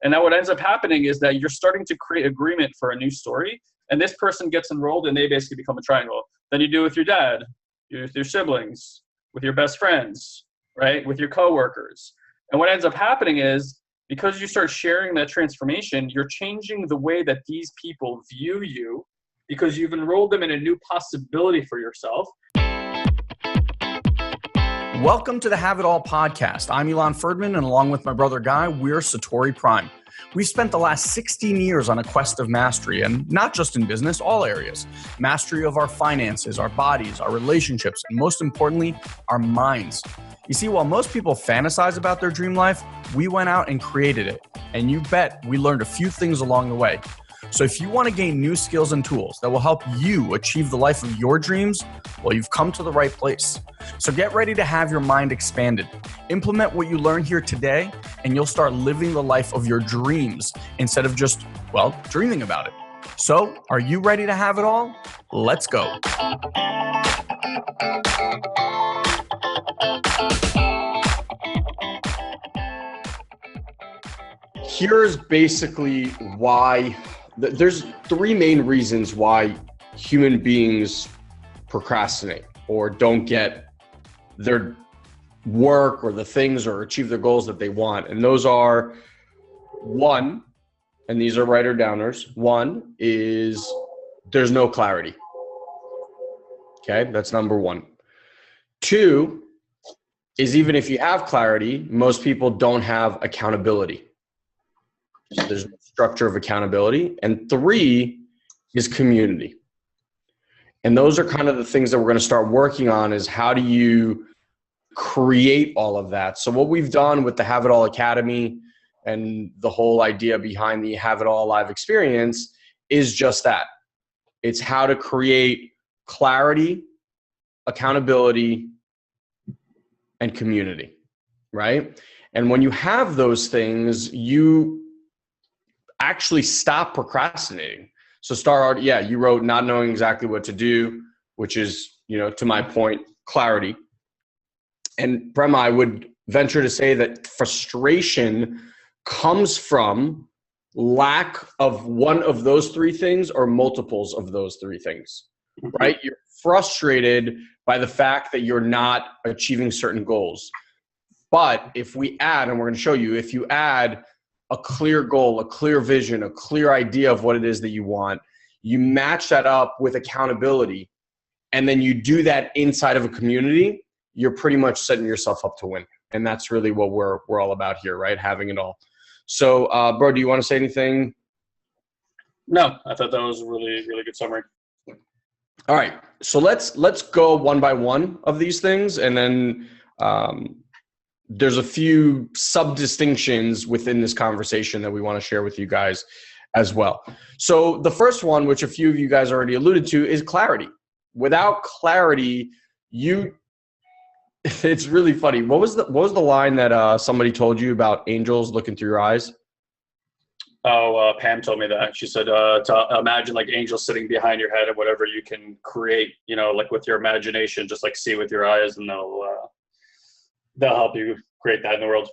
And now what ends up happening is that you're starting to create agreement for a new story. And this person gets enrolled and they basically become a triangle. Then you do it with your dad, with your siblings, with your best friends, right? With your coworkers. And what ends up happening is because you start sharing that transformation, you're changing the way that these people view you because you've enrolled them in a new possibility for yourself. Welcome to the Have It All podcast. I'm Elon Ferdman, and along with my brother Guy, we're Satori Prime. We've spent the last 16 years on a quest of mastery, and not just in business, all areas. Mastery of our finances, our bodies, our relationships, and most importantly, our minds. You see, while most people fantasize about their dream life, we went out and created it. And you bet we learned a few things along the way. So if you want to gain new skills and tools that will help you achieve the life of your dreams, well, you've come to the right place. So get ready to have your mind expanded. Implement what you learn here today, and you'll start living the life of your dreams instead of just, well, dreaming about it. So are you ready to have it all? Let's go. Here's basically why. There's three main reasons why human beings procrastinate or don't get their work or the things or achieve their goals that they want. And those are, one, and these are writer downers. One is there's no clarity. Okay, that's number one. Two is even if you have clarity, most people don't have accountability. So there's no structure of accountability. And three is community. And those are kind of the things that we're going to start working on, is how do you create all of that? So what we've done with the Have It All Academy and the whole idea behind the Have It All Live experience is just that. It's how to create clarity, accountability, and community, right? And when you have those things, you actually stop procrastinating. So you wrote not knowing exactly what to do, which is, to my point, clarity. And Prema, I would venture to say that frustration comes from lack of one of those three things or multiples of those three things, right? You're frustrated by the fact that you're not achieving certain goals. But if we add, and we're going to show you, if you add a clear goal, a clear vision, a clear idea of what it is that you want, you match that up with accountability, and then you do that inside of a community, you're pretty much setting yourself up to win. And that's really what we're all about here, right? Having it all. So, bro, do you want to say anything? No, I thought that was a really, really good summary. All right. So let's go one by one of these things, and then there's a few sub-distinctions within this conversation that we want to share with you guys as well. So the first one, which a few of you guys already alluded to, is clarity. Without clarity, it's really funny. What was the line that somebody told you about angels looking through your eyes? Oh, Pam told me that. She said to imagine like angels sitting behind your head, and whatever you can create, like with your imagination, just like see with your eyes, and they'll help you create that in the world.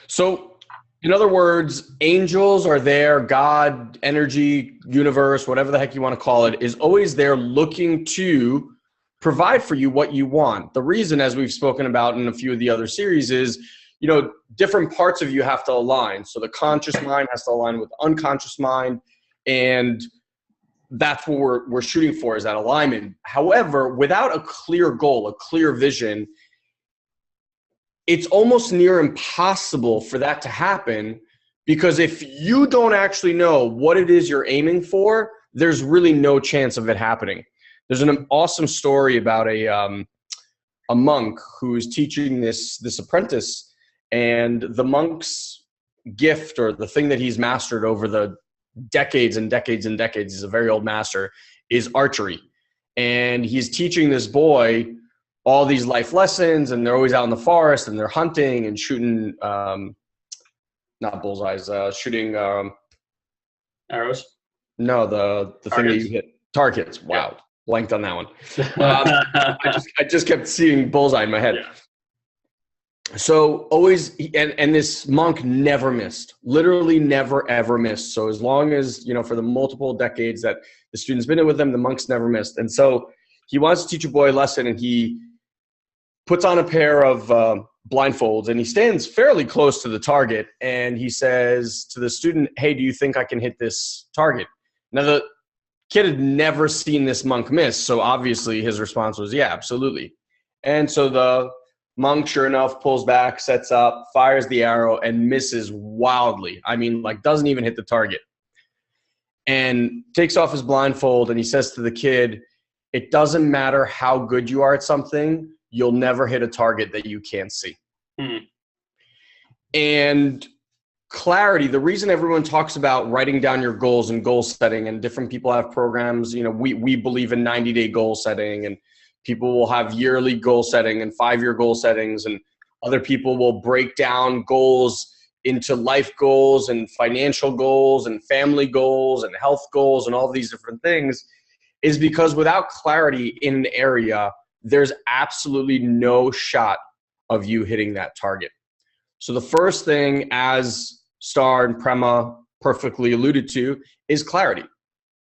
So, in other words, angels are there, God, energy, universe, whatever the heck you want to call it, is always there looking to provide for you what you want. The reason, as we've spoken about in a few of the other series, is, different parts of you have to align. So the conscious mind has to align with the unconscious mind, and that's what we're shooting for, is that alignment. However, without a clear goal, a clear vision, it's almost near impossible for that to happen, because if you don't actually know what it is you're aiming for, there's really no chance of it happening. There's an awesome story about a monk who's teaching this apprentice, and the monk's gift, or the thing that he's mastered over the decades and decades and decades, he's a very old master, is archery. And he's teaching this boy all these life lessons, and they're always out in the forest, and they're hunting and shooting, not bullseyes, shooting arrows. No, the thing that you hit, targets. Wow, yeah. Blanked on that one. I just kept seeing bullseye in my head. So always, and this monk never missed, literally never, ever missed. So as long as, for the multiple decades that the student's been with them, the monk's never missed. And so he wants to teach a boy a lesson, and he puts on a pair of blindfolds, and he stands fairly close to the target. And he says to the student, "Hey, do you think I can hit this target?" Now, the kid had never seen this monk miss. So obviously his response was, "Yeah, absolutely." And so the monk, sure enough, pulls back, sets up, fires the arrow, and misses wildly. I mean, doesn't even hit the target. And takes off his blindfold, and he says to the kid, "It doesn't matter how good you are at something, you'll never hit a target that you can't see." And clarity, the reason everyone talks about writing down your goals and goal setting, and different people have programs, we believe in 90-day goal setting, and people will have yearly goal setting and 5-year goal settings, and other people will break down goals into life goals and financial goals and family goals and health goals and all these different things, is because without clarity in an area, there's absolutely no shot of you hitting that target. So the first thing, as Star and Prema perfectly alluded to, is clarity.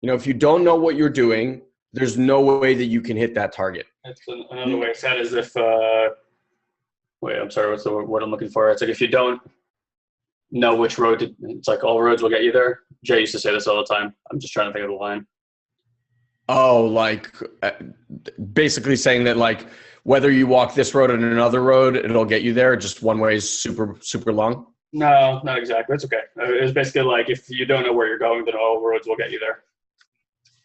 If you don't know what you're doing, there's no way that you can hit that target. That's another way it's said, as if, I'm sorry, what's the word I'm looking for? It's like, if you don't know which road it's like all roads will get you there. Jay used to say this all the time. I'm just trying to think of the line. Oh, basically saying that whether you walk this road and another road, it'll get you there. Just one way is super, super long. No, not exactly. It's okay. It was basically if you don't know where you're going, then all roads will get you there.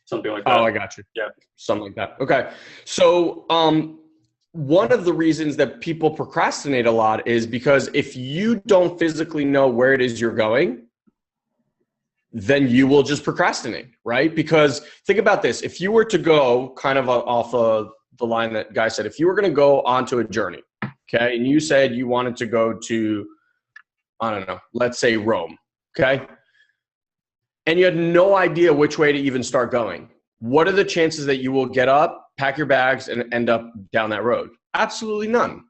Something like that. Oh, I got you. Yeah. Something like that. Okay. So one of the reasons that people procrastinate a lot is because if you don't physically know where it is you're going, then you will just procrastinate, right? Because think about this. If you were to go kind of off of the line that Guy said, if you were going to go onto a journey, okay, and you said you wanted to go to, I don't know, let's say Rome, okay? And you had no idea which way to even start going. What are the chances that you will get up, pack your bags, and end up down that road? Absolutely none.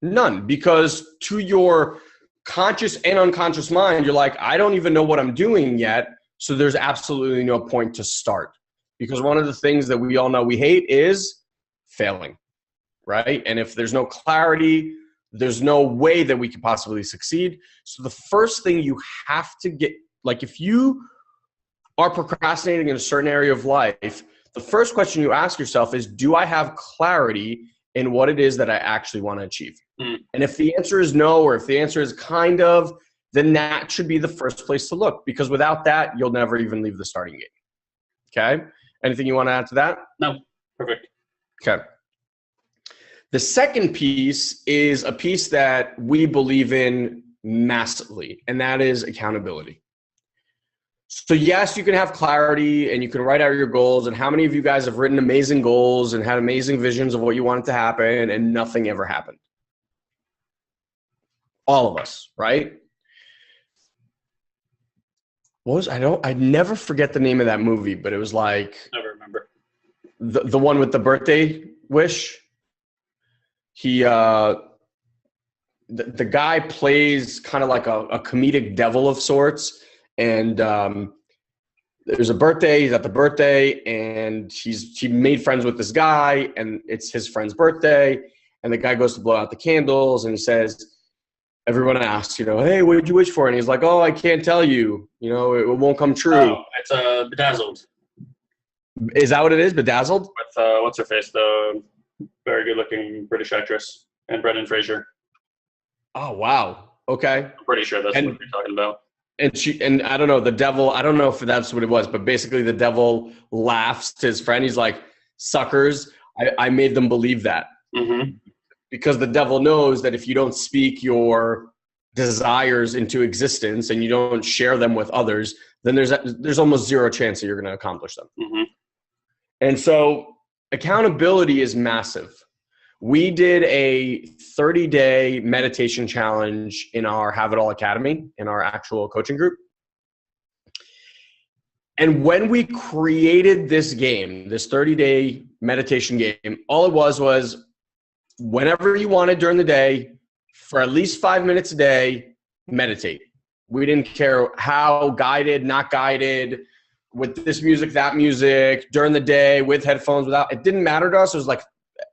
None. Because to your conscious and unconscious mind, you're like, I don't even know what I'm doing yet, so there's absolutely no point to start. Because one of the things that we all know we hate is failing, right? And if there's no clarity, there's no way that we can possibly succeed. So the first thing you have to get, if you are procrastinating in a certain area of life, the first question you ask yourself is, do I have clarity in what it is that I actually want to achieve? And if the answer is no, or if the answer is kind of, then that should be the first place to look, because without that, you'll never even leave the starting gate. Okay? Anything you want to add to that? No. Perfect. Okay. The second piece is a piece that we believe in massively, and that is accountability. So yes, you can have clarity and you can write out your goals. And how many of you guys have written amazing goals and had amazing visions of what you wanted to happen and nothing ever happened? All of us, right? I never forget the name of that movie, but it was Never remember. The one with the birthday wish. The guy plays kind of like a comedic devil of sorts. And there's a birthday, he's at the birthday, and he made friends with this guy, and it's his friend's birthday, and the guy goes to blow out the candles, and he says, everyone asks, hey, what did you wish for? And he's like, oh, I can't tell you, it won't come true. Oh, it's Bedazzled. Is that what it is, Bedazzled? With, what's her face, the very good-looking British actress, and Brendan Fraser. Oh, wow. Okay. I'm pretty sure that's what you're talking about. And I don't know, the devil, I don't know if that's what it was, but basically the devil laughs to his friend. He's like, suckers, I made them believe that. Mm-hmm. Because the devil knows that if you don't speak your desires into existence and you don't share them with others, then there's almost zero chance that you're going to accomplish them. Mm-hmm. And so accountability is massive. We did a 30-day meditation challenge in our Have It All Academy, in our actual coaching group. And when we created this game, this 30-day meditation game, all it was whenever you wanted during the day, for at least 5 minutes a day, meditate. We didn't care how guided, not guided, with this music, that music, during the day, with headphones, without. It didn't matter to us. It was like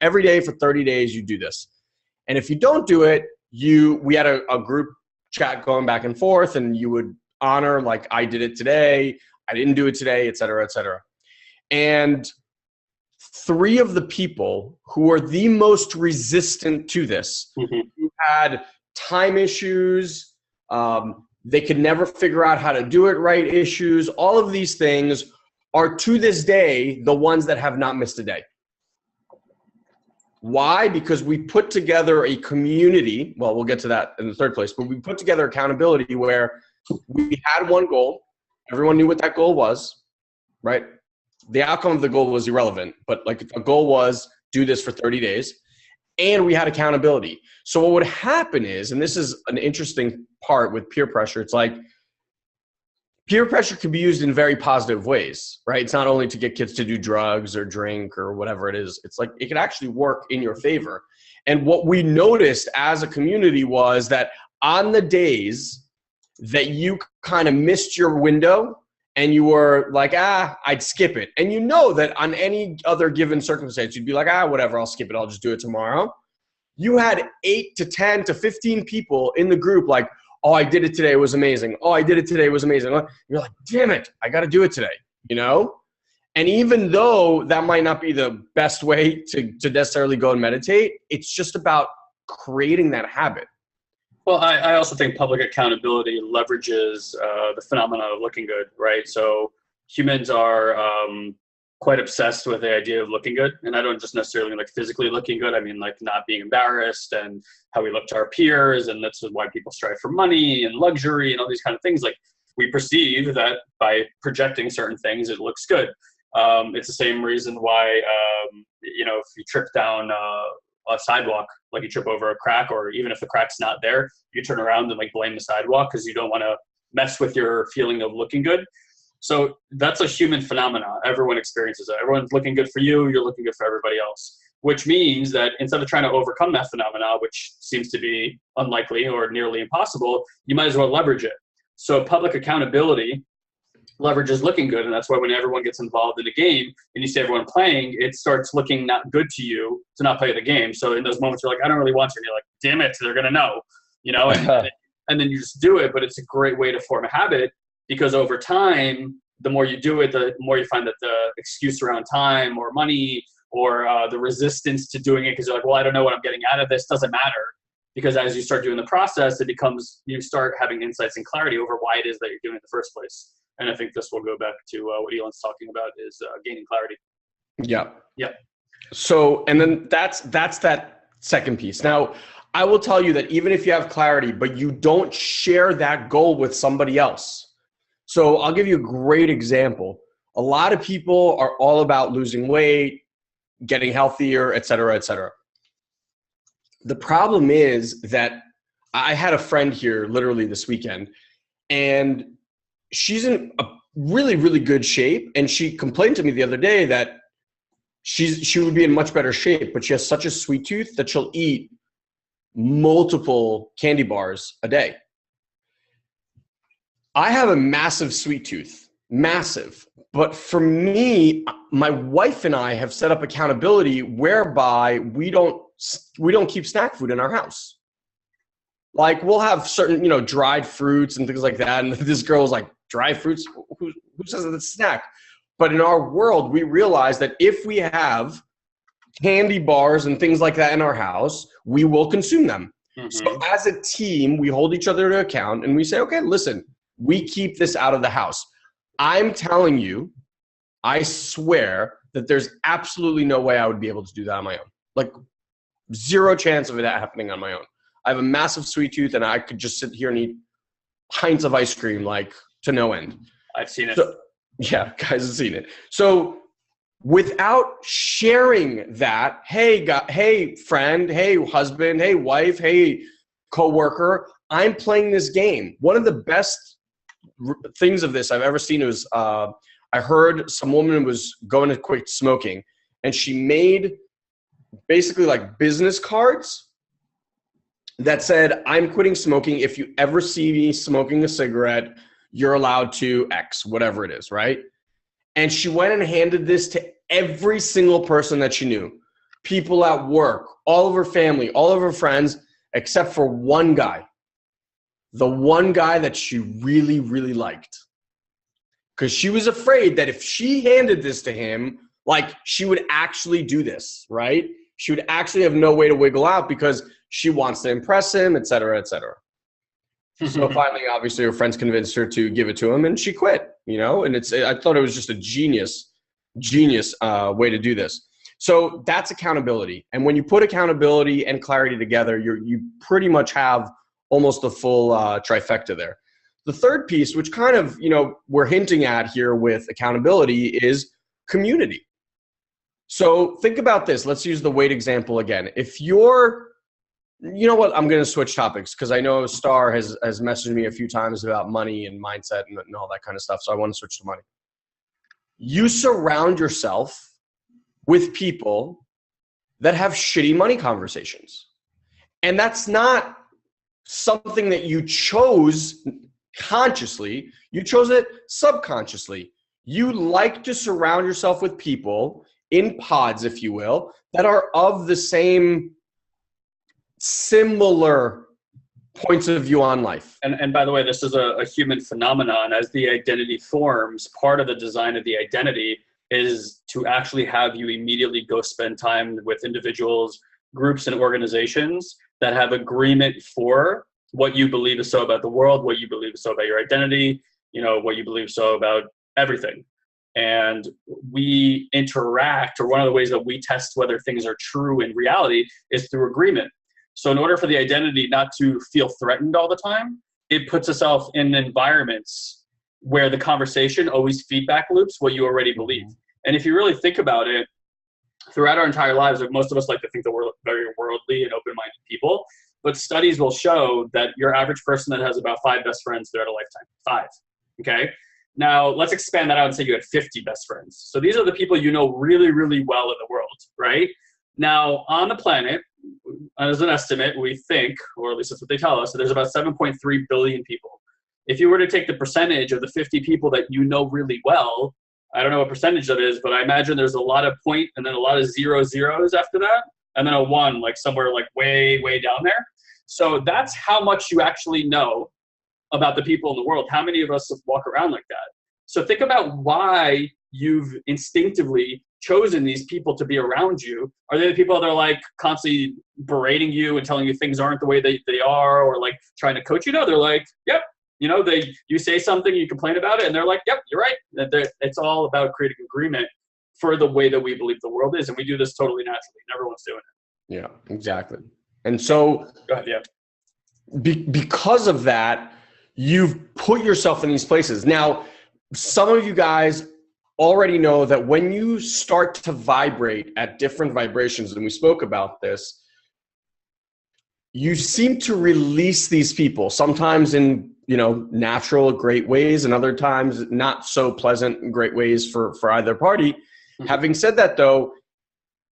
every day for 30 days you do this. And if you don't do it, we had a group chat going back and forth, and you would honor, like, I did it today, I didn't do it today, et cetera, et cetera. And 3 of the people who are the most resistant to this, who had time issues, they could never figure out how to do it right issues, all of these things are to this day the ones that have not missed a day. Why? Because we put together a community. Well, we'll get to that in the third place, but we put together accountability where we had one goal. Everyone knew what that goal was, right? The outcome of the goal was irrelevant, but like a goal was do this for 30 days. And we had accountability. So what would happen is, and this is an interesting part with peer pressure, it's like peer pressure can be used in very positive ways, right? It's not only to get kids to do drugs or drink or whatever it is. It's like it can actually work in your favor. And what we noticed as a community was that on the days that you kind of missed your window and you were like, I'd skip it. And you know that on any other given circumstance, you'd be like, whatever, I'll skip it. I'll just do it tomorrow. You had 8 to 10 to 15 people in the group like, oh, I did it today. It was amazing. Oh, I did it today. It was amazing. You're like, damn it, I got to do it today, you know? And even though that might not be the best way to necessarily go and meditate, it's just about creating that habit. Well, I also think public accountability leverages the phenomenon of looking good, right? So humans are quite obsessed with the idea of looking good. And I don't just necessarily mean like physically looking good. I mean like not being embarrassed and how we look to our peers. And that's why people strive for money and luxury and all these kind of things. Like we perceive that by projecting certain things, it looks good. It's the same reason why, if you trip down a sidewalk, like you trip over a crack, or even if the crack's not there, you turn around and like blame the sidewalk because you don't want to mess with your feeling of looking good. So that's a human phenomenon. Everyone experiences it. Everyone's looking good for you. You're looking good for everybody else, which means that instead of trying to overcome that phenomenon, which seems to be unlikely or nearly impossible, you might as well leverage it. So public accountability leverages looking good. And that's why when everyone gets involved in a game and you see everyone playing, it starts looking not good to you to not play the game. So in those moments, you're like, I don't really want to. And you're like, damn it, they're going to know, and then you just do it. But it's a great way to form a habit, because over time, the more you do it, the more you find that the excuse around time or money or the resistance to doing it, because you're like, well, I don't know what I'm getting out of this, doesn't matter. Because as you start doing the process, you start having insights and clarity over why it is that you're doing it in the first place. And I think this will go back to what Elon's talking about is gaining clarity. Yeah. Yeah. So, and then that's that second piece. Now, I will tell you that even if you have clarity, but you don't share that goal with somebody else. So I'll give you a great example. A lot of people are all about losing weight, getting healthier, et cetera, et cetera. The problem is that I had a friend here literally this weekend, and she's in a really, really good shape. And she complained to me the other day that she would be in much better shape, but she has such a sweet tooth that she'll eat multiple candy bars a day. I have a massive sweet tooth, massive. But for me, my wife and I have set up accountability whereby we don't keep snack food in our house. Like we'll have certain, dried fruits and things like that. And this girl was like, dried fruits? Who says it's a snack? But in our world, we realize that if we have candy bars and things like that in our house, we will consume them. Mm-hmm. So as a team, we hold each other to account and we say, okay, listen, we keep this out of the house. I'm telling you, I swear that there's absolutely no way I would be able to do that on my own. Like zero chance of that happening on my own. I have a massive sweet tooth and I could just sit here and eat pints of ice cream like to no end. I've seen it. So, yeah, guys have seen it. So without sharing that, hey friend, hey husband, hey wife, hey coworker, I'm playing this game. One of the best things of this I've ever seen was I heard some woman was going to quit smoking, and she made basically like business cards that said, I'm quitting smoking. If you ever see me smoking a cigarette, you're allowed to X, whatever it is, right? And she went and handed this to every single person that she knew. People at work, all of her family, all of her friends, except for one guy. The one guy that she really, really liked. Because she was afraid that if she handed this to him, like she would actually do this, right? She would actually have no way to wiggle out because she wants to impress him, et cetera, et cetera. So finally, obviously, her friends convinced her to give it to him, and she quit. And I thought it was just a genius way to do this. So that's accountability. And when you put accountability and clarity together, you pretty much have almost a full trifecta there. The third piece, which kind of we're hinting at here with accountability, is community. So think about this. Let's use the weight example again. If you're You know what? I'm going to switch topics because I know Star has messaged me a few times about money and mindset and all that kind of stuff. So I want to switch to money. You surround yourself with people that have shitty money conversations. And that's not something that you chose consciously. You chose it subconsciously. You like to surround yourself with people in pods, if you will, that are of the same similar points of view on life. And by the way, this is a human phenomenon. As the identity forms, part of the design of the identity is to actually have you immediately go spend time with individuals, groups, and organizations that have agreement for what you believe is so about the world, what you believe is so about your identity, what you believe so about everything. And we interact, or one of the ways that we test whether things are true in reality is through agreement. So in order for the identity not to feel threatened all the time, it puts itself in environments where the conversation always feedback loops what you already believe. And if you really think about it, throughout our entire lives, most of us like to think that we're very worldly and open-minded people, but studies will show that your average person that has about 5 best friends throughout a lifetime, 5, okay? Now, let's expand that out and say you had 50 best friends. So these are the people you know really, really well in the world, right? Now, on the planet, as an estimate, we think, or at least that's what they tell us, that there's about 7.3 billion people. If you were to take the percentage of the 50 people that you know really well, I don't know what percentage that is, but I imagine there's a lot of point and then a lot of 0 zeros after that, and then a 1, like somewhere like way, way down there. So that's how much you actually know about the people in the world. How many of us walk around like that? So think about why you've instinctively chosen these people to be around you. Are they the people that are like constantly berating you and telling you things aren't the way they are, or like trying to coach you? No, they're like, yep. You say something, you complain about it, and they're like, yep, you're right. It's all about creating agreement for the way that we believe the world is. And we do this totally naturally. And everyone's doing it. Yeah, exactly. And so go ahead, yeah. Because of that, you've put yourself in these places. Now, some of you guys already know that when you start to vibrate at different vibrations, and we spoke about this, you seem to release these people, sometimes in natural, great ways, and other times not so pleasant and great ways for either party. Mm-hmm. Having said that, though,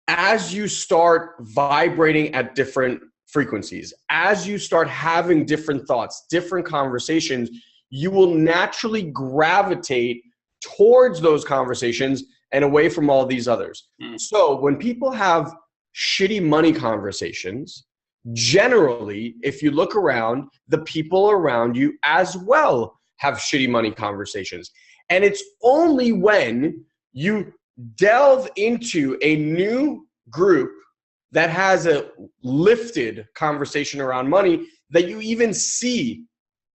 as you start vibrating at different frequencies, as you start having different thoughts, different conversations, you will naturally gravitate towards those conversations and away from all these others. So when people have shitty money conversations, generally, if you look around, the people around you as well have shitty money conversations. And it's only when you delve into a new group that has a lifted conversation around money that you even see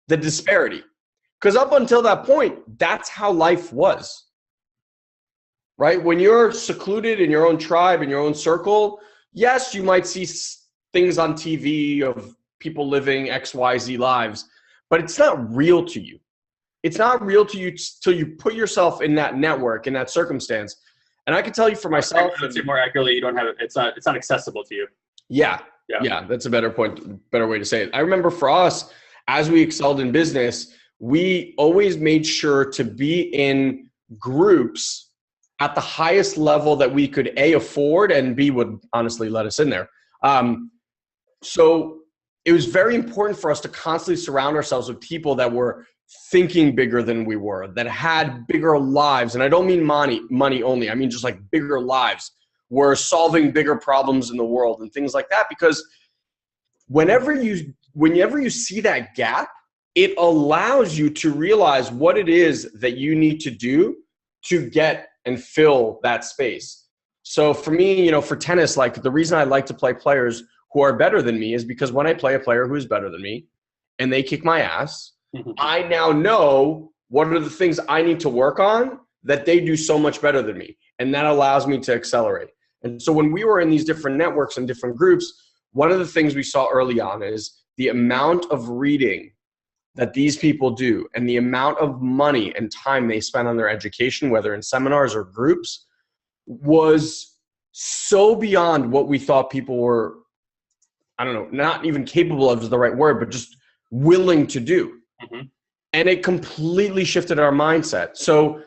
the disparity. Because up until that point, that's how life was, right? When you're secluded in your own tribe, in your own circle, yes, you might see things on TV of people living XYZ lives, but it's not real to you. It's not real to you till you put yourself in that network, in that circumstance. And I can tell you for myself. I would say more accurately, you don't have it. It's not accessible to you. Yeah. That's a better way to say it. I remember for us, as we excelled in business, we always made sure to be in groups at the highest level that we could A, afford, and B, would honestly let us in there. So it was very important for us to constantly surround ourselves with people that were thinking bigger than we were, that had bigger lives. And I don't mean money only. I mean just like bigger lives, were solving bigger problems in the world and things like that. Because whenever you see that gap, it allows you to realize what it is that you need to do to get and fill that space. So for me, for tennis, like the reason I like to play players who are better than me is because when I play a player who is better than me and they kick my ass, I now know what are the things I need to work on that they do so much better than me. And that allows me to accelerate. And so when we were in these different networks and different groups, one of the things we saw early on is the amount of reading that these people do and the amount of money and time they spend on their education, whether in seminars or groups, was so beyond what we thought people were, I don't know, not even capable of is the right word, but just willing to do. And it completely shifted our mindset. So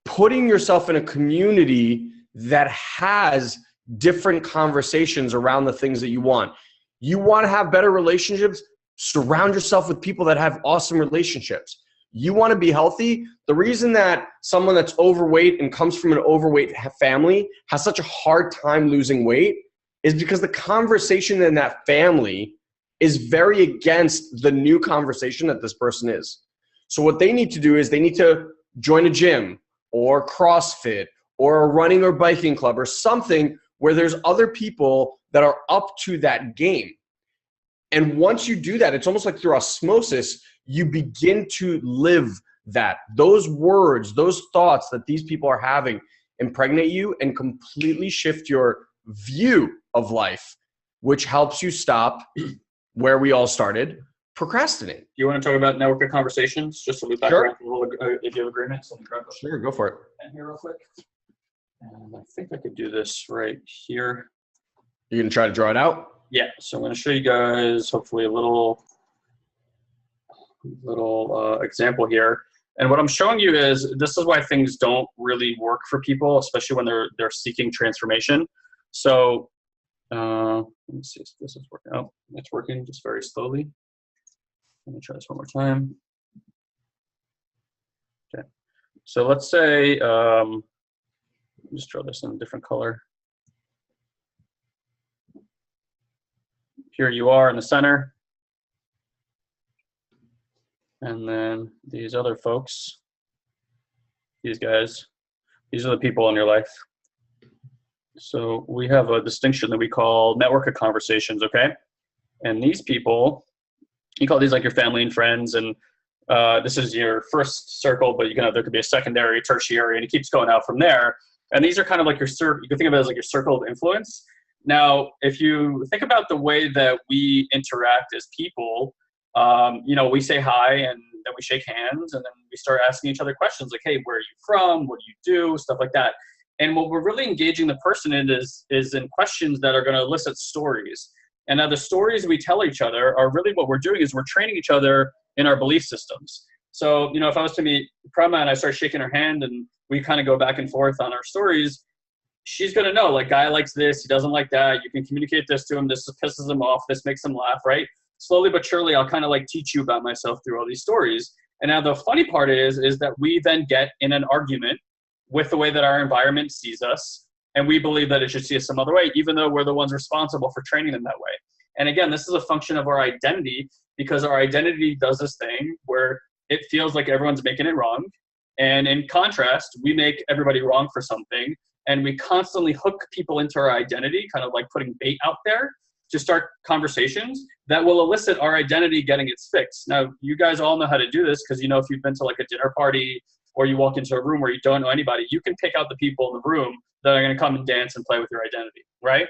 putting yourself in a community that has different conversations around the things that you want. You want to have better relationships? Surround yourself with people that have awesome relationships. You want to be healthy? The reason that someone that's overweight and comes from an overweight family has such a hard time losing weight is because the conversation in that family is very against the new conversation that this person is. So what they need to do is they need to join a gym or CrossFit or a running or biking club or something where there's other people that are up to that game. And once you do that, it's almost like through osmosis, you begin to live that. Those words, those thoughts that these people are having impregnate you and completely shift your view of life, which helps you stop where we all started, procrastinate. You want to talk about network of conversations? Just to loop back around a little, if you have agreement. So Sure, go for it. And here real quick. And I think I could do this right here. You're going to try to draw it out? Yeah, so I'm going to show you guys hopefully a little example here. And what I'm showing you is this is why things don't really work for people, especially when they're seeking transformation. So let me see if this is working. Oh, it's working just very slowly. Let me try this one more time. Okay, so let's say just draw this in a different color. Here you are in the center. And then these other folks, these guys, these are the people in your life. So we have a distinction that we call network of conversations, okay? And these people, you call these like your family and friends, and this is your first circle, but there could be a secondary, tertiary, and it keeps going out from there. And these are kind of like your you can think of it as like your circle of influence. Now, if you think about the way that we interact as people, we say hi and then we shake hands and then we start asking each other questions like, hey, where are you from? What do you do? Stuff like that. And what we're really engaging the person in is in questions that are going to elicit stories. And now the stories we tell each other are really what we're doing is we're training each other in our belief systems. So, if I was to meet Prema and I start shaking her hand and we kind of go back and forth on our stories, she's going to know, like, guy likes this, he doesn't like that. You can communicate this to him. This pisses him off. This makes him laugh, right? Slowly but surely, I'll kind of like teach you about myself through all these stories. And now the funny part is that we then get in an argument with the way that our environment sees us. And we believe that it should see us some other way, even though we're the ones responsible for training them that way. And again, this is a function of our identity, because our identity does this thing where it feels like everyone's making it wrong. And in contrast, we make everybody wrong for something. And we constantly hook people into our identity, kind of like putting bait out there to start conversations that will elicit our identity getting its fix. Now, you guys all know how to do this because, if you've been to like a dinner party or you walk into a room where you don't know anybody, you can pick out the people in the room that are going to come and dance and play with your identity, right?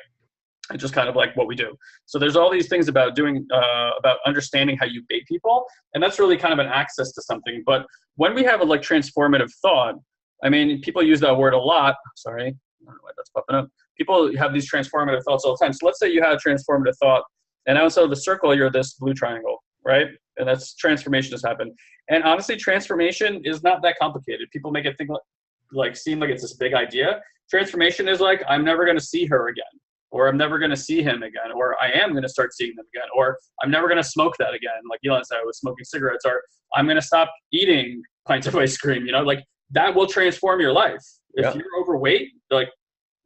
It's just kind of like what we do. So there's all these things about about understanding how you bait people, and that's really kind of an access to something. But when we have a like transformative thought, I mean, people use that word a lot. Sorry, I don't know why that's popping up. People have these transformative thoughts all the time. So let's say you had a transformative thought, and outside of the circle, you're this blue triangle, right? And that's transformation has happened. And honestly, transformation is not that complicated. People make it seem like it's this big idea. Transformation is like, I'm never going to see her again. or I'm never going to see him again, or I am going to start seeing them again, or I'm never going to smoke that again. Like Elon said, I was smoking cigarettes, or I'm going to stop eating pints of ice cream, like that will transform your life. If you're overweight, like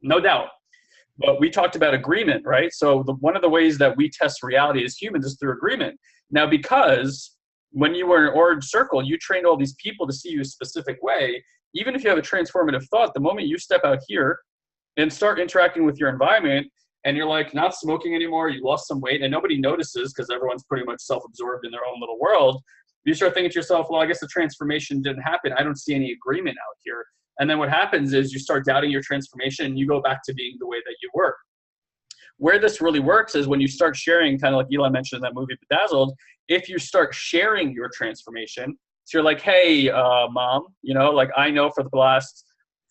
no doubt. But we talked about agreement, right? So one of the ways that we test reality as humans is through agreement. Now, because when you were in an orange circle, you trained all these people to see you a specific way. Even if you have a transformative thought, the moment you step out here and start interacting with your environment, and you're like not smoking anymore, you lost some weight, and nobody notices because everyone's pretty much self-absorbed in their own little world, you start thinking to yourself, well, I guess the transformation didn't happen. I don't see any agreement out here. And then what happens is you start doubting your transformation and you go back to being the way that you were. Where this really works is when you start sharing, kind of like Elon mentioned in that movie Bedazzled, if you start sharing your transformation, so you're like, hey, mom, like I know for the last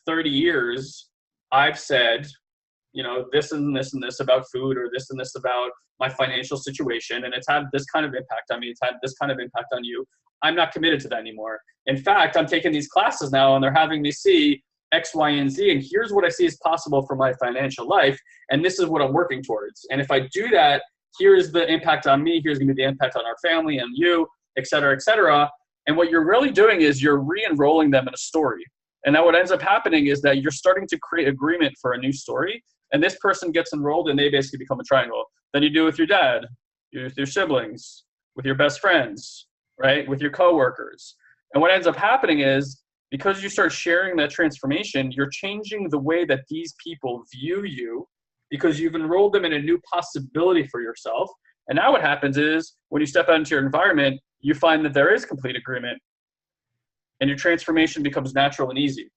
30 years, I've said, this and this and this about food, or this and this about my financial situation, and it's had this kind of impact on me, it's had this kind of impact on you. I'm not committed to that anymore. In fact, I'm taking these classes now and they're having me see X, Y, and Z, and here's what I see is possible for my financial life, and this is what I'm working towards. And if I do that, here's the impact on me, here's going to be the impact on our family and you, et cetera, et cetera. And what you're really doing is you're re-enrolling them in a story. And now what ends up happening is that you're starting to create agreement for a new story, and this person gets enrolled and they basically become a triangle. Then you do it with your dad, with your siblings, with your best friends, right? With your coworkers. And what ends up happening is because you start sharing that transformation, you're changing the way that these people view you because you've enrolled them in a new possibility for yourself. And now what happens is when you step out into your environment, you find that there is complete agreement and your transformation becomes natural and easy.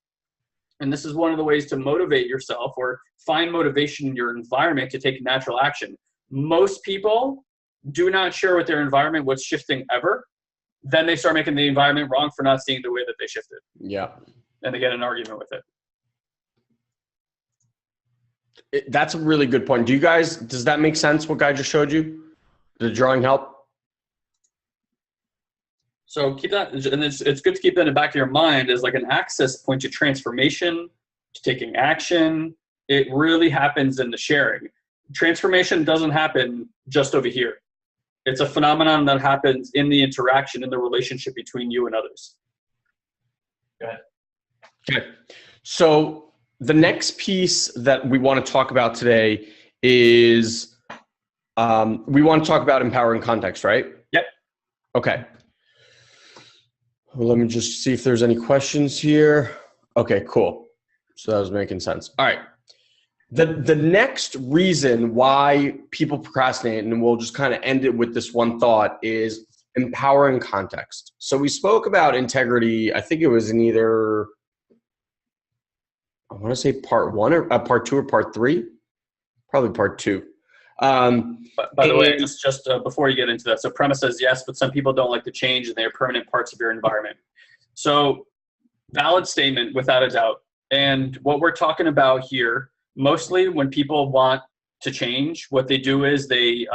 And this is one of the ways to motivate yourself or find motivation in your environment to take natural action. Most people do not share with their environment what's shifting ever. Then they start making the environment wrong for not seeing the way that they shifted. Yeah. And they get an argument with it. That's a really good point. Does that make sense what Guy just showed you? Did the drawing help? So keep that, and it's good to keep that in the back of your mind as like an access point to transformation, to taking action. It really happens in the sharing. Transformation doesn't happen just over here. It's a phenomenon that happens in the interaction, in the relationship between you and others. Go ahead. Okay. So the next piece that we want to talk about today is we want to talk about empowering context, right? Yep. Okay. Well, let me just see if there's any questions here. Okay, cool. So that was making sense. All right. The next reason why people procrastinate, and we'll just kind of end it with this one thought, is empowering context. So we spoke about integrity. I think it was in either, I want to say part 1 or part 2 or part 3, probably part 2. By the way, just before you get into that, so premise says yes, but some people don't like to change and they are permanent parts of your environment. So valid statement without a doubt. And what we're talking about here, mostly when people want to change, what they do is they're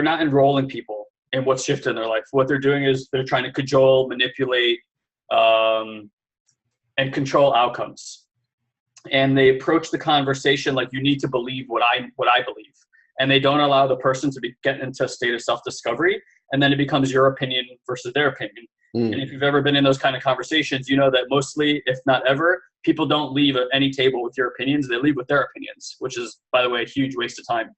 not enrolling people in what's shifted in their life. What they're doing is they're trying to cajole, manipulate, and control outcomes. And they approach the conversation like you need to believe what I believe. And they don't allow the person to get into a state of self-discovery. And then it becomes your opinion versus their opinion. And if you've ever been in those kind of conversations, you know that mostly, if not ever, people don't leave at any table with your opinions. They leave with their opinions, which is, by the way, a huge waste of time.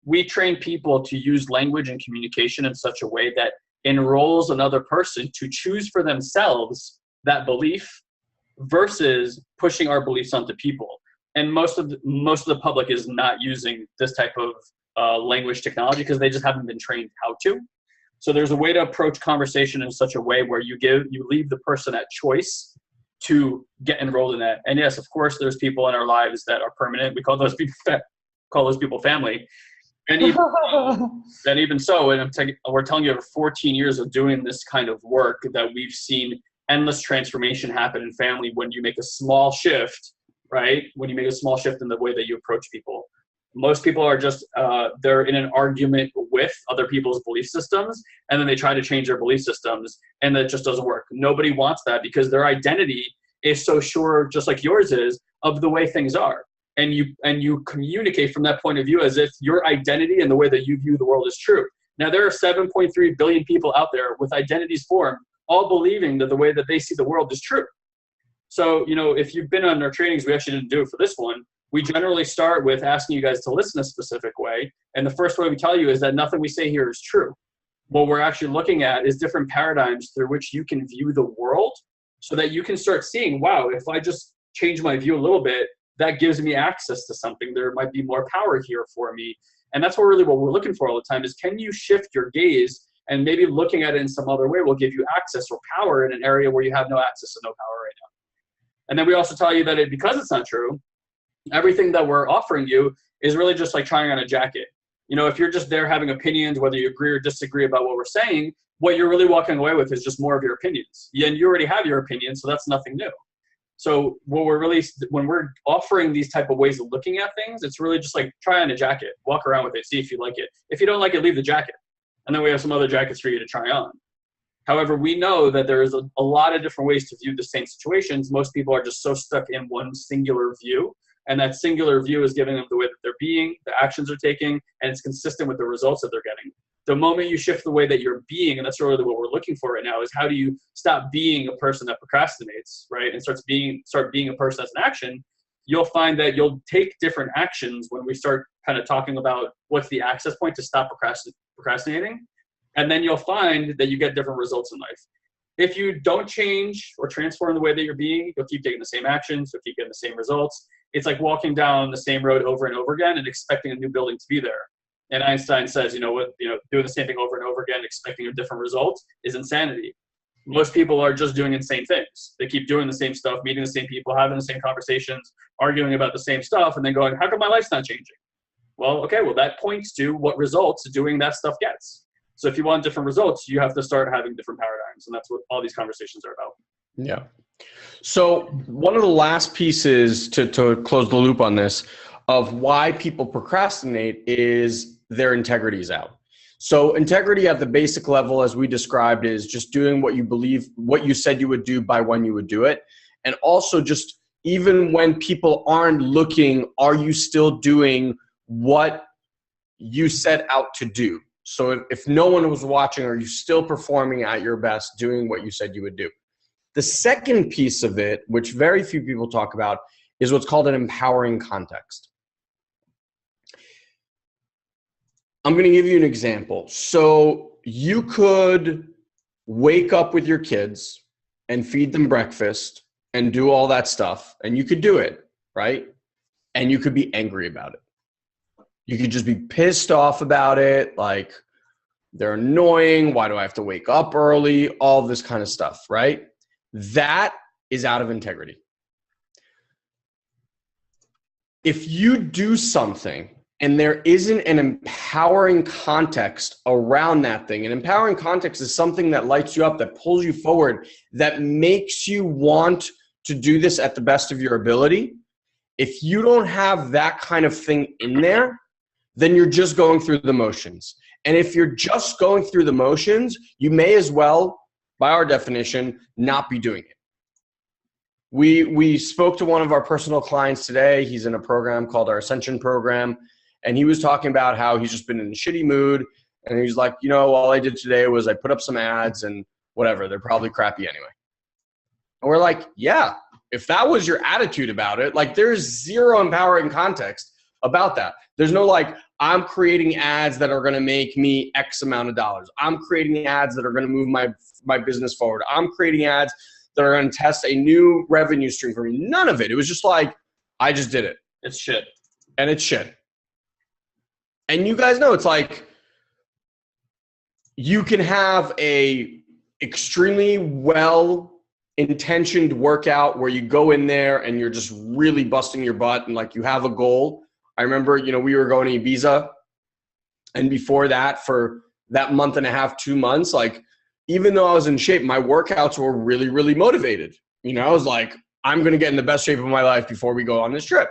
We train people to use language and communication in such a way that enrolls another person to choose for themselves that belief versus pushing our beliefs onto people. And most of the public is not using this type of language technology because they just haven't been trained how to. So there's a way to approach conversation in such a way where you leave the person at choice to get enrolled in that. And yes, of course, there's people in our lives that are permanent. We call those people family. And even so, we're telling you over 14 years of doing this kind of work that we've seen endless transformation happen in family when you make a small shift, right? When you make a small shift in the way that you approach people. Most people are just, they're in an argument with other people's belief systems, and then they try to change their belief systems, and that just doesn't work. Nobody wants that because their identity is so sure, just like yours is, of the way things are. and you communicate from that point of view as if your identity and the way that you view the world is true. Now, there are 7.3 billion people out there with identities formed, all believing that the way that they see the world is true. So, if you've been on our trainings, we actually didn't do it for this one. We generally start with asking you guys to listen a specific way. And the first way we tell you is that nothing we say here is true. What we're actually looking at is different paradigms through which you can view the world so that you can start seeing, wow, if I just change my view a little bit, that gives me access to something. There might be more power here for me. And that's what we're looking for all the time is, can you shift your gaze, and maybe looking at it in some other way will give you access or power in an area where you have no access and no power right now. And then we also tell you that because it's not true, everything that we're offering you is really just like trying on a jacket. If you're just there having opinions, whether you agree or disagree about what we're saying, what you're really walking away with is just more of your opinions. And you already have your opinion, so that's nothing new. So when we're offering these type of ways of looking at things, it's really just like try on a jacket, walk around with it, see if you like it. If you don't like it, leave the jacket. And then we have some other jackets for you to try on. However, we know that there is a lot of different ways to view the same situations. Most people are just so stuck in one singular view. And that singular view is giving them the way that they're being, the actions they're taking, and it's consistent with the results that they're getting. The moment you shift the way that you're being, and that's really what we're looking for right now, is how do you stop being a person that procrastinates, right, and start being a person that's in action. You'll find that you'll take different actions when we start kind of talking about what's the access point to stop procrastinating, and then you'll find that you get different results in life. If you don't change or transform the way that you're being, you'll keep taking the same actions, you'll keep getting the same results. It's like walking down the same road over and over again and expecting a new building to be there. And Einstein says, doing the same thing over and over again, expecting a different result is insanity. Most people are just doing insane things. They keep doing the same stuff, meeting the same people, having the same conversations, arguing about the same stuff, and then going, how come my life's not changing? Well, that points to what results doing that stuff gets. So if you want different results, you have to start having different paradigms. And that's what all these conversations are about. Yeah. So one of the last pieces to close the loop on this of why people procrastinate is their integrity is out. So integrity at the basic level, as we described, is just doing what you believe, what you said you would do by when you would do it. And also just even when people aren't looking, are you still doing what you set out to do? So if no one was watching, are you still performing at your best, doing what you said you would do? The second piece of it, which very few people talk about, is what's called an empowering context. I'm going to give you an example. So you could wake up with your kids and feed them breakfast and do all that stuff, and you could do it, right? And you could be angry about it. You could just be pissed off about it, like they're annoying, why do I have to wake up early, all this kind of stuff, right? That is out of integrity. If you do something and there isn't an empowering context around that thing, an empowering context is something that lights you up, that pulls you forward, that makes you want to do this at the best of your ability. If you don't have that kind of thing in there, then you're just going through the motions. And if you're just going through the motions, you may as well, by our definition, not be doing it. We spoke to one of our personal clients today. He's in a program called our Ascension program. And he was talking about how he's just been in a shitty mood. And he's like, all I did today was I put up some ads and whatever. They're probably crappy anyway. And we're like, yeah, if that was your attitude about it, like there's zero empowering context about that. There's no like, I'm creating ads that are going to make me X amount of dollars. I'm creating ads that are going to move my business forward. I'm creating ads that are going to test a new revenue stream for me. None of it. It was just like, I just did it. It's shit. And it's shit. And you guys know it's like, you can have a extremely well-intentioned workout where you go in there and you're just really busting your butt and like you have a goal. I remember, we were going to Ibiza, and before that, for that month and a half, 2 months, like even though I was in shape, my workouts were really, really motivated. I was like, I'm going to get in the best shape of my life before we go on this trip.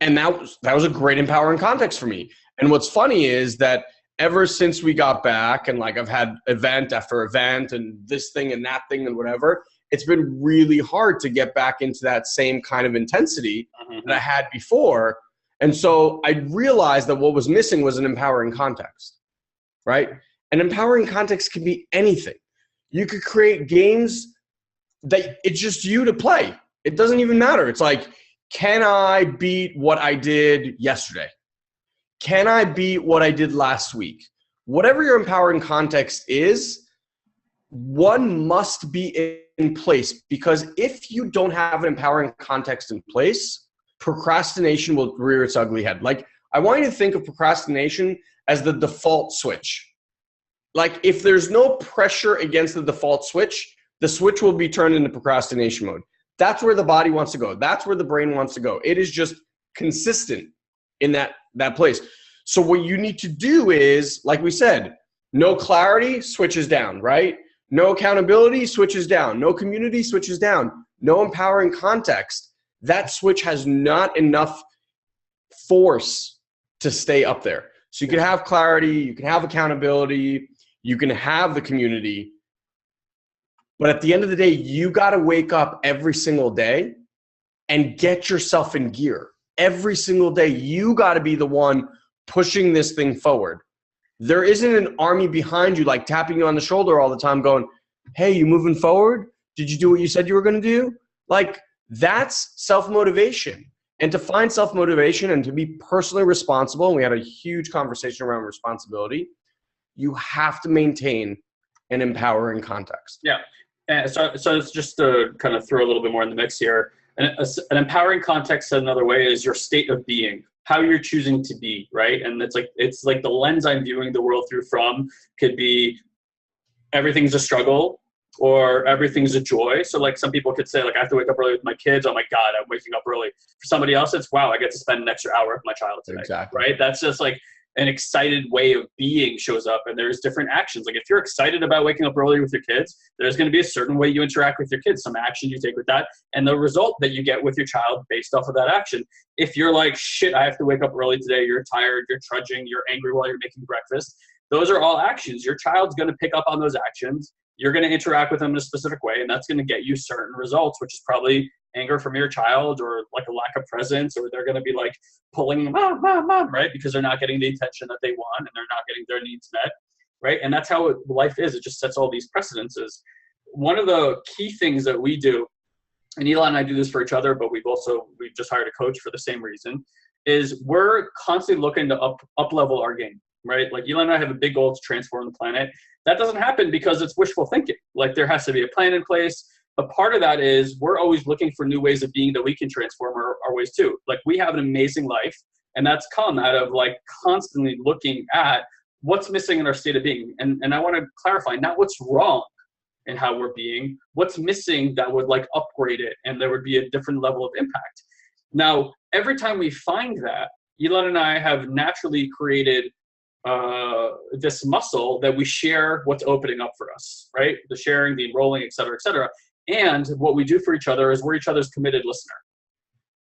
And that was a great empowering context for me. And what's funny is that ever since we got back and like I've had event after event and this thing and that thing and whatever, it's been really hard to get back into that same kind of intensity that I had before. And so I realized that what was missing was an empowering context, right? An empowering context can be anything. You could create games that it's just you to play. It doesn't even matter. It's like, can I beat what I did yesterday? Can I beat what I did last week? Whatever your empowering context is, one must be in place, because if you don't have an empowering context in place, procrastination will rear its ugly head. Like, I want you to think of procrastination as the default switch. Like, if there's no pressure against the default switch, the switch will be turned into procrastination mode. That's where the body wants to go. That's where the brain wants to go. It is just consistent in that place. So what you need to do is, like we said, no clarity, switches down, right? No accountability, switches down. No community, switches down. No empowering context. That switch has not enough force to stay up there. So you can have clarity, you can have accountability, you can have the community. But at the end of the day, you got to wake up every single day and get yourself in gear. Every single day, you got to be the one pushing this thing forward. There isn't an army behind you, like tapping you on the shoulder all the time going, hey, you moving forward? Did you do what you said you were going to do? Like, that's self-motivation. And to find self-motivation and to be personally responsible, and we had a huge conversation around responsibility, you have to maintain an empowering context. Yeah. And so it's just to kind of throw a little bit more in the mix here. An empowering context, said another way, is your state of being, how you're choosing to be, right? And it's like the lens I'm viewing the world through from could be everything's a struggle or everything's a joy. So like some people could say, like, I have to wake up early with my kids. Oh my God, I'm waking up early. For somebody else, it's, wow, I get to spend an extra hour with my child today. Exactly. Right? That's just like an excited way of being shows up, and there's different actions. Like if you're excited about waking up early with your kids, there's going to be a certain way you interact with your kids, some actions you take with that, and the result that you get with your child based off of that action. If you're like, shit, I have to wake up early today, you're tired, you're trudging, you're angry while you're making breakfast, those are all actions. Your child's going to pick up on those actions. You're going to interact with them in a specific way, and that's going to get you certain results, which is probably anger from your child or like a lack of presence, or they're going to be like pulling mom, mom, mom, right? Because they're not getting the attention that they want and they're not getting their needs met, right? And that's how life is. It just sets all these precedences. One of the key things that we do, and Elon and I do this for each other, but we've just hired a coach for the same reason, is we're constantly looking to up level our game, right? Like Elon and I have a big goal to transform the planet. That doesn't happen because it's wishful thinking. Like there has to be a plan in place. But part of that is we're always looking for new ways of being that we can transform our ways too. Like we have an amazing life, and that's come out of like constantly looking at what's missing in our state of being. And I want to clarify, not what's wrong in how we're being, what's missing that would like upgrade it and there would be a different level of impact. Now, every time we find that, Elon and I have naturally created this muscle that we share what's opening up for us, right? The sharing, the enrolling, et cetera, et cetera. And what we do for each other is we're each other's committed listener.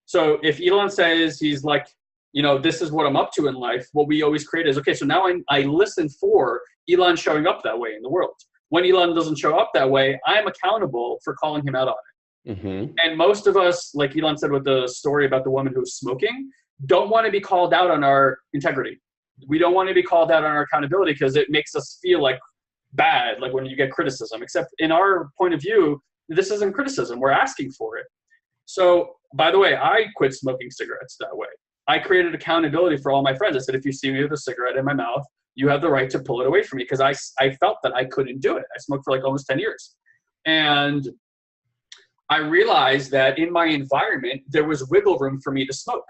So if Elon says he's like, you know, this is what I'm up to in life, what we always create is, okay, so now I listen for Elon showing up that way in the world. When Elon doesn't show up that way, I'm accountable for calling him out on it. Mm-hmm. And most of us, like Elon said with the story about the woman who's smoking, don't want to be called out on our integrity. We don't want to be called out on our accountability because it makes us feel like bad, like when you get criticism. Except in our point of view, this isn't criticism. We're asking for it. So, by the way, I quit smoking cigarettes that way. I created accountability for all my friends. I said, if you see me with a cigarette in my mouth, you have the right to pull it away from me, because I felt that I couldn't do it. I smoked for like almost 10 years. And I realized that in my environment, there was wiggle room for me to smoke.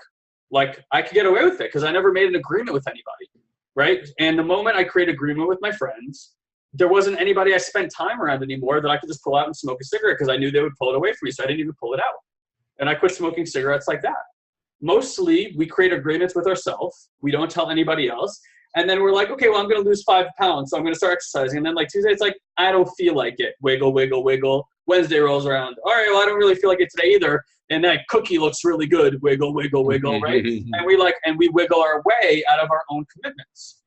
Like I could get away with it because I never made an agreement with anybody, right? And the moment I create agreement with my friends, there wasn't anybody I spent time around anymore that I could just pull out and smoke a cigarette because I knew they would pull it away from me, so I didn't even pull it out. And I quit smoking cigarettes like that. Mostly, we create agreements with ourselves. We don't tell anybody else. And then we're like, okay, well, I'm going to lose 5 pounds, so I'm going to start exercising. And then like Tuesday, it's like, I don't feel like it. Wiggle, wiggle, wiggle. Wednesday rolls around. All right, well, I don't really feel like it today either. And that cookie looks really good. Wiggle, wiggle, wiggle, right? And we wiggle our way out of our own commitments.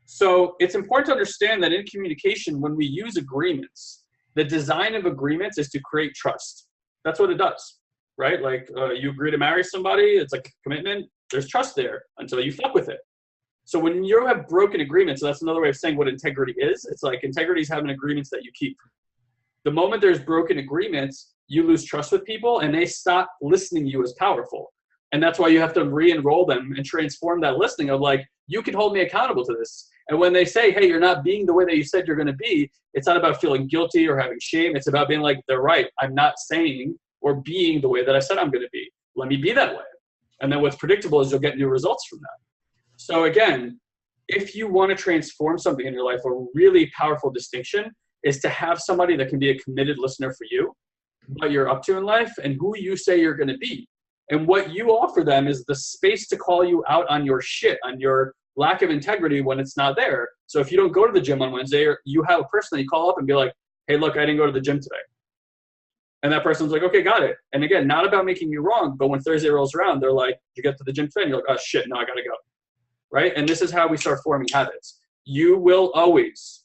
So it's important to understand that in communication, when we use agreements, The design of agreements is to create trust. That's what it does, right? Like you agree to marry somebody, it's like a commitment. There's trust there until you fuck with it. So when you have broken agreements, so that's another way of saying what integrity is. It's like integrity is having agreements that you keep. The moment there's broken agreements, you lose trust with people and they stop listening to you as powerful. And that's why you have to re-enroll them and transform that listening of like, you can hold me accountable to this. And when they say, hey, you're not being the way that you said you're going to be, it's not about feeling guilty or having shame. It's about being like, they're right. I'm not saying or being the way that I said I'm going to be. Let me be that way. And then what's predictable is you'll get new results from that. So again, if you want to transform something in your life, a really powerful distinction is to have somebody that can be a committed listener for you, what you're up to in life, and who you say you're going to be. And what you offer them is the space to call you out on your shit, on your lack of integrity when it's not there. So if you don't go to the gym on Wednesday, or you have a person that you call up and be like, hey, look, I didn't go to the gym today. And that person's like, okay, got it. And again, not about making you wrong, but when Thursday rolls around, they're like, you get to the gym today? And you're like, oh shit, no, I got to go. Right? And this is how we start forming habits. You will always,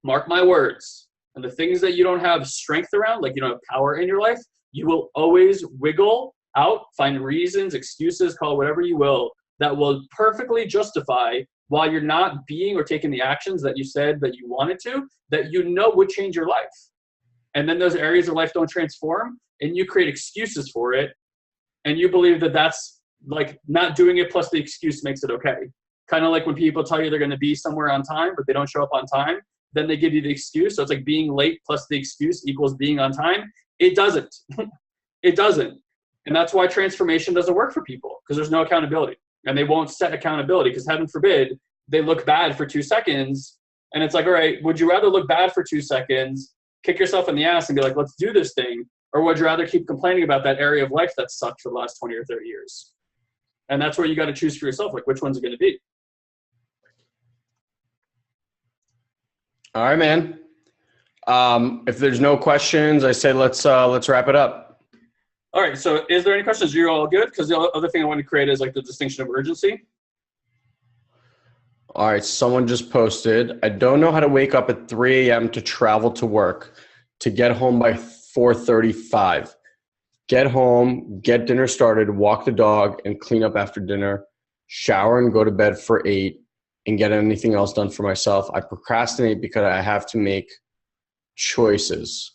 mark my words, and the things that you don't have strength around, like you don't have power in your life, you will always wiggle out, find reasons, excuses, call it whatever you will, that will perfectly justify while you're not being or taking the actions that you said that you wanted to, that you know would change your life. And then those areas of life don't transform, and you create excuses for it, and you believe that that's like not doing it plus the excuse makes it okay. Kind of like when people tell you they're going to be somewhere on time, but they don't show up on time, then they give you the excuse. So it's like being late plus the excuse equals being on time. It doesn't. It doesn't. And that's why transformation doesn't work for people, because there's no accountability. And they won't set accountability because heaven forbid they look bad for 2 seconds. And it's like, all right, would you rather look bad for 2 seconds, kick yourself in the ass and be like, let's do this thing? Or would you rather keep complaining about that area of life that sucked for the last 20 or 30 years? And that's where you got to choose for yourself, like which one's it going to be? All right, man. If there's no questions, I say let's wrap it up. All right. So is there any questions? You're all good? Because the other thing I want to create is like the distinction of urgency. All right. Someone just posted, I don't know how to wake up at 3 a.m. to travel to work to get home by 4:35. Get home, get dinner started, walk the dog, and clean up after dinner, shower and go to bed for 8, and get anything else done for myself. I procrastinate because I have to make choices.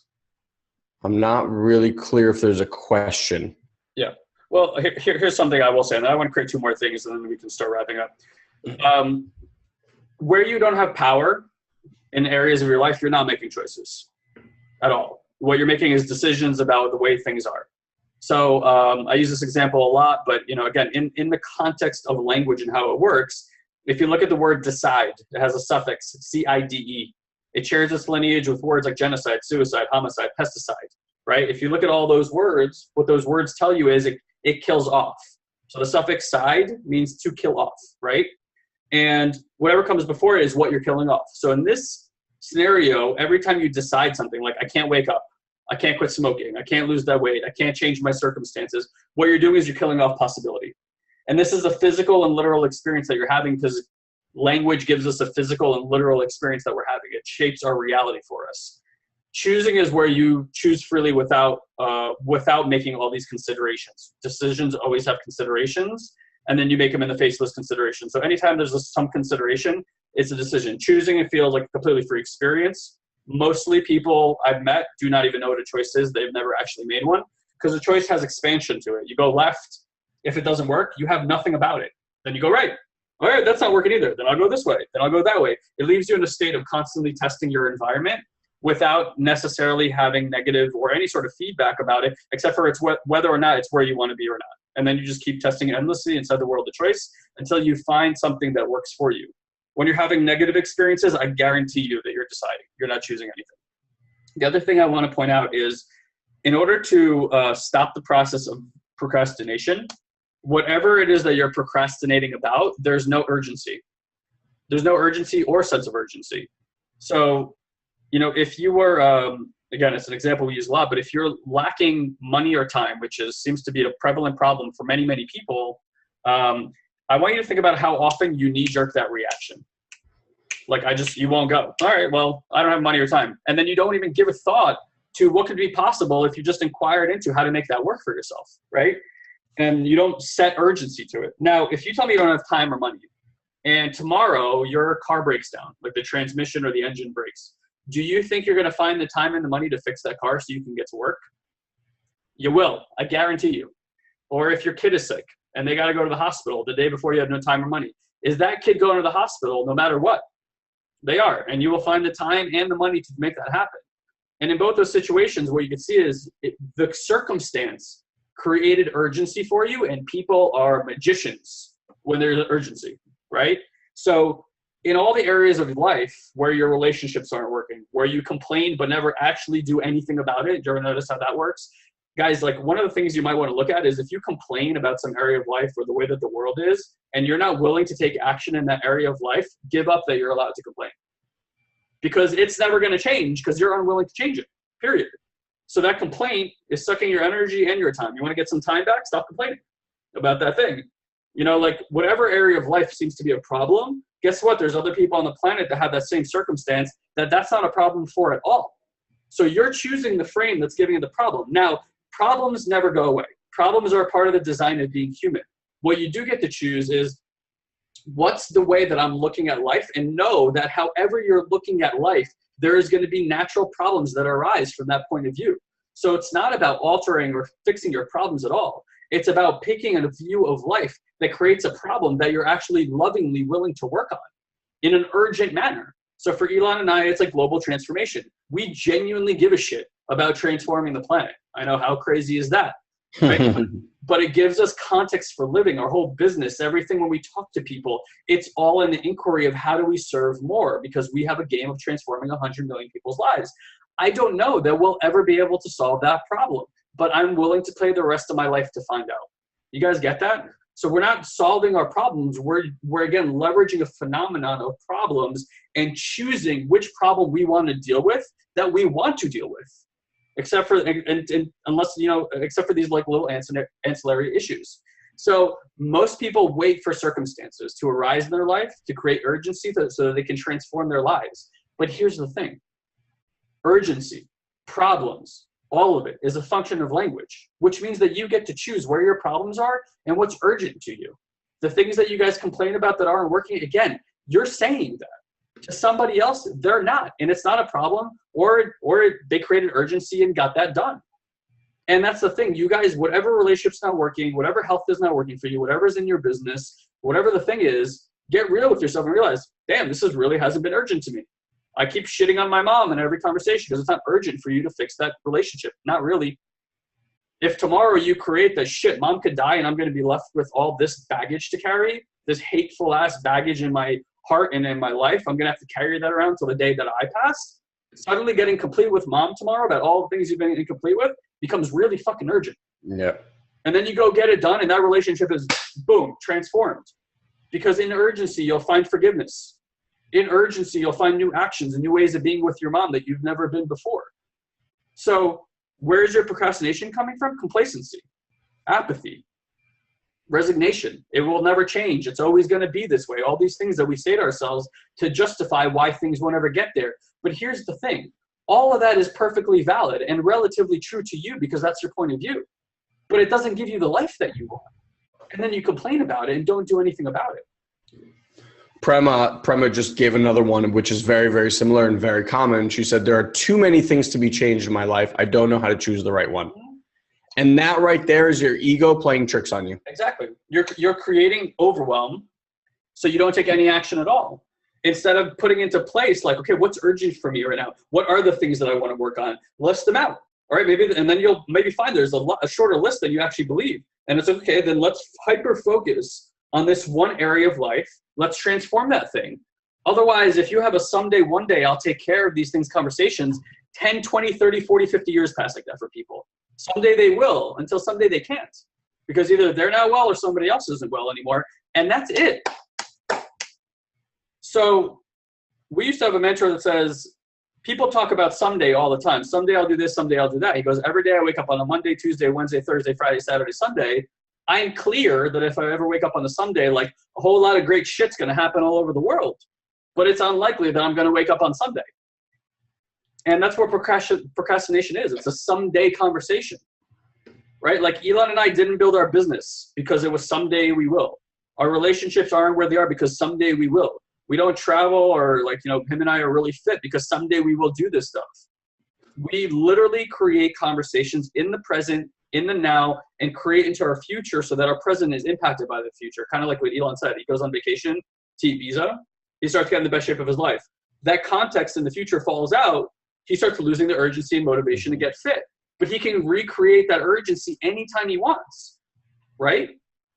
I'm not really clear if there's a question. Yeah. Well, here's something I will say, and I want to create 2 more things, and then we can start wrapping up. Where you don't have power in areas of your life, you're not making choices at all. What you're making is decisions about the way things are. So I use this example a lot, but again, in the context of language and how it works, if you look at the word decide, it has a suffix, C-I-D-E. It shares its lineage with words like genocide, suicide, homicide, pesticide, right? If you look at all those words, what those words tell you is it kills off. So the suffix side means to kill off, right? And whatever comes before it is what you're killing off. So in this scenario, every time you decide something like I can't wake up, I can't quit smoking, I can't lose that weight, I can't change my circumstances, what you're doing is you're killing off possibility. And this is a physical and literal experience that you're having because language gives us a physical and literal experience that we're having. It shapes our reality for us. Choosing is where you choose freely without making all these considerations. Decisions always have considerations, and then you make them in the face of those considerations. So anytime there's some consideration, it's a decision. Choosing, it feels like a completely free experience. Mostly people I've met do not even know what a choice is. They've never actually made one because a choice has expansion to it. You go left. If it doesn't work, you have nothing about it. Then you go right. All right, that's not working either. Then I'll go this way. Then I'll go that way. It leaves you in a state of constantly testing your environment without necessarily having negative or any sort of feedback about it, except for it's whether or not it's where you want to be or not. And then you just keep testing it endlessly inside the world of choice until you find something that works for you. When you're having negative experiences, I guarantee you that you're deciding. You're not choosing anything. The other thing I want to point out is in order to stop the process of procrastination, whatever it is that you're procrastinating about, there's no urgency. There's no urgency or sense of urgency. So, if you were, again, it's an example we use a lot, but if you're lacking money or time, which seems to be a prevalent problem for many, many people, I want you to think about how often you knee-jerk that reaction. Like you won't go. All right, well, I don't have money or time. And then you don't even give a thought to what could be possible if you just inquired into how to make that work for yourself, right? And you don't set urgency to it. Now, if you tell me you don't have time or money, and tomorrow your car breaks down, like the transmission or the engine breaks, do you think you're going to find the time and the money to fix that car so you can get to work? You will, I guarantee you. Or if your kid is sick and they got to go to the hospital the day before you have no time or money, is that kid going to the hospital no matter what? They are, and you will find the time and the money to make that happen. And in both those situations, what you can see is the circumstance created urgency for you, and people are magicians when there's urgency, right? So in all the areas of life where your relationships aren't working, where you complain but never actually do anything about it, do you ever notice how that works? Guys, like one of the things you might want to look at is if you complain about some area of life or the way that the world is, and you're not willing to take action in that area of life, give up that you're allowed to complain. Because it's never going to change because you're unwilling to change it, period. So that complaint is sucking your energy and your time. You want to get some time back? Stop complaining about that thing. You know, like whatever area of life seems to be a problem, guess what? There's other people on the planet that have that same circumstance that's not a problem for at all. So you're choosing the frame that's giving you the problem. Now, problems never go away. Problems are a part of the design of being human. What you do get to choose is what's the way that I'm looking at life, and know that however you're looking at life, there is going to be natural problems that arise from that point of view. So it's not about altering or fixing your problems at all. It's about picking a view of life that creates a problem that you're actually lovingly willing to work on in an urgent manner. So for Elon and I, it's like global transformation. We genuinely give a shit about transforming the planet. I know, how crazy is that? Right? But it gives us context for living. Our whole business, everything when we talk to people, it's all in the inquiry of how do we serve more, because we have a game of transforming 100 million people's lives. I don't know that we'll ever be able to solve that problem, but I'm willing to play the rest of my life to find out. You guys get that? So we're not solving our problems. We're again leveraging a phenomenon of problems and choosing which problem we want to deal with that we want to deal with. Except for, unless, you know, except for these like little ancillary issues. So most people wait for circumstances to arise in their life to create urgency so that they can transform their lives. But here's the thing. Urgency, problems, all of it is a function of language, which means that you get to choose where your problems are and what's urgent to you. The things that you guys complain about that aren't working, again, you're saying that. To somebody else, they're not, and it's not a problem, or they created urgency and got that done. And that's the thing, you guys, whatever relationship's not working, whatever health is not working for you, whatever's in your business, whatever the thing is, get real with yourself and realize, damn, this really hasn't been urgent to me. I keep shitting on my mom in every conversation because it's not urgent for you to fix that relationship. Not really. If tomorrow you create that shit, mom could die and I'm going to be left with all this baggage to carry, this hateful ass baggage in my heart and in my life, I'm going to have to carry that around till the day that I pass. Suddenly getting complete with mom tomorrow about all the things you've been incomplete with becomes really fucking urgent. Yeah. And then you go get it done and that relationship is, boom, transformed. Because in urgency, you'll find forgiveness. In urgency, you'll find new actions and new ways of being with your mom that you've never been before. So where's your procrastination coming from? Complacency, apathy, resignation. It will never change. It's always going to be this way. All these things that we say to ourselves to justify why things won't ever get there. But here's the thing. All of that is perfectly valid and relatively true to you because that's your point of view. But it doesn't give you the life that you want. And then you complain about it and don't do anything about it. Prema just gave another one, which is very, very similar and very common. She said, there are too many things to be changed in my life. I don't know how to choose the right one. And that right there is your ego playing tricks on you. Exactly. You're creating overwhelm so you don't take any action at all. Instead of putting into place like, okay, what's urgent for me right now? What are the things that I want to work on? List them out. All right, and then you'll maybe find there's a shorter list than you actually believe. And it's okay, then let's hyper focus on this one area of life. Let's transform that thing. Otherwise, if you have a someday, one day, I'll take care of these things conversations, 10, 20, 30, 40, 50 years pass like that for people. Someday they will, until someday they can't. Because either they're not well or somebody else isn't well anymore. And that's it. So we used to have a mentor that says, people talk about someday all the time. Someday I'll do this, someday I'll do that. He goes, every day I wake up on a Monday, Tuesday, Wednesday, Thursday, Friday, Saturday, Sunday. I'm clear that if I ever wake up on a Sunday, like a whole lot of great shit's going to happen all over the world. but it's unlikely that I'm going to wake up on Sunday. And that's what procrastination is. It's a someday conversation, right? Like Elon and I didn't build our business because it was someday we will. Our relationships aren't where they are because someday we will. We don't travel or like, him and I are really fit because someday we will do this stuff. We literally create conversations in the present, in the now, and create into our future so that our present is impacted by the future. Kind of like what Elon said. He goes on vacation to Ibiza. He starts getting the best shape of his life. That context in the future falls out. He starts losing the urgency and motivation to get fit. But he can recreate that urgency anytime he wants, right?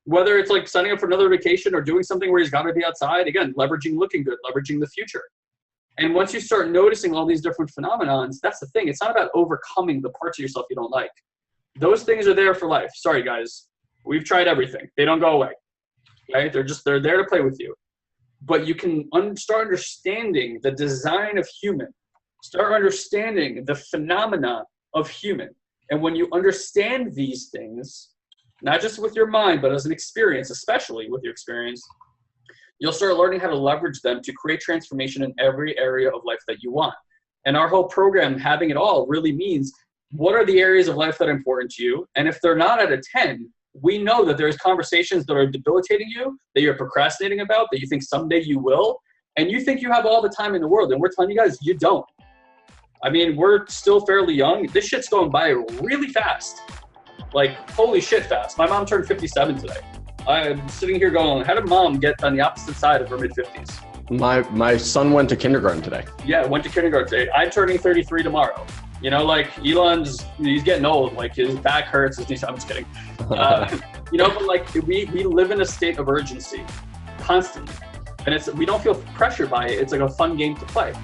Whether it's like signing up for another vacation or doing something where he's got to be outside, again, leveraging looking good, leveraging the future. And once you start noticing all these different phenomenons, that's the thing. It's not about overcoming the parts of yourself you don't like. Those things are there for life. Sorry, guys. We've tried everything. They don't go away, right? They're there to play with you. But you can start understanding the design of human. Start understanding the phenomena of human. And when you understand these things, not just with your mind, but as an experience, especially with your experience, you'll start learning how to leverage them to create transformation in every area of life that you want. And our whole program, having it all, really means what are the areas of life that are important to you? And if they're not at a 10, we know that there's conversations that are debilitating you, that you're procrastinating about, that you think someday you will, and you think you have all the time in the world. And we're telling you guys, you don't. I mean, we're still fairly young. This shit's going by really fast. Like, holy shit fast. My mom turned 57 today. I'm sitting here going, how did mom get on the opposite side of her mid-50s? My son went to kindergarten today. Yeah, went to kindergarten today. I'm turning 33 tomorrow. Like he's getting old. Like his back hurts. I'm just kidding. But like we live in a state of urgency constantly. And we don't feel pressured by it. It's like a fun game to play.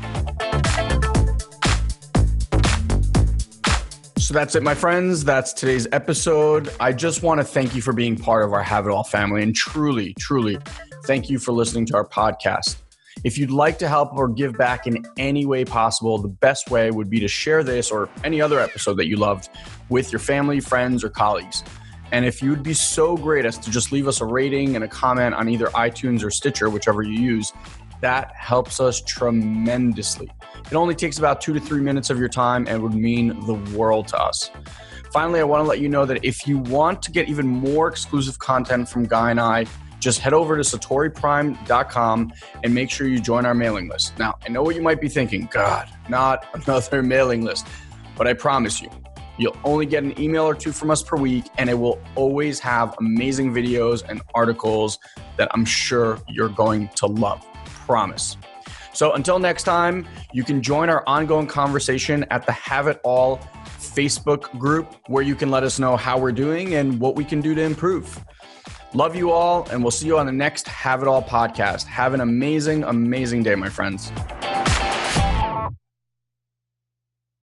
So that's it, my friends. That's today's episode. I just want to thank you for being part of our Have It All family, and truly, truly thank you for listening to our podcast. If you'd like to help or give back in any way possible, the best way would be to share this or any other episode that you loved with your family, friends, or colleagues. And if you'd be so great as to just leave us a rating and a comment on either iTunes or Stitcher, whichever you use, that helps us tremendously. It only takes about 2 to 3 minutes of your time and would mean the world to us. Finally, I want to let you know that if you want to get even more exclusive content from Guy and I, just head over to satoriprime.com and make sure you join our mailing list. Now, I know what you might be thinking, God, not another mailing list, but I promise you, you'll only get an email or two from us per week, and it will always have amazing videos and articles that I'm sure you're going to love. Promise. So until next time, you can join our ongoing conversation at the Have It All Facebook group, where you can let us know how we're doing and what we can do to improve. Love you all, and we'll see you on the next Have It All podcast. Have an amazing, amazing day, my friends.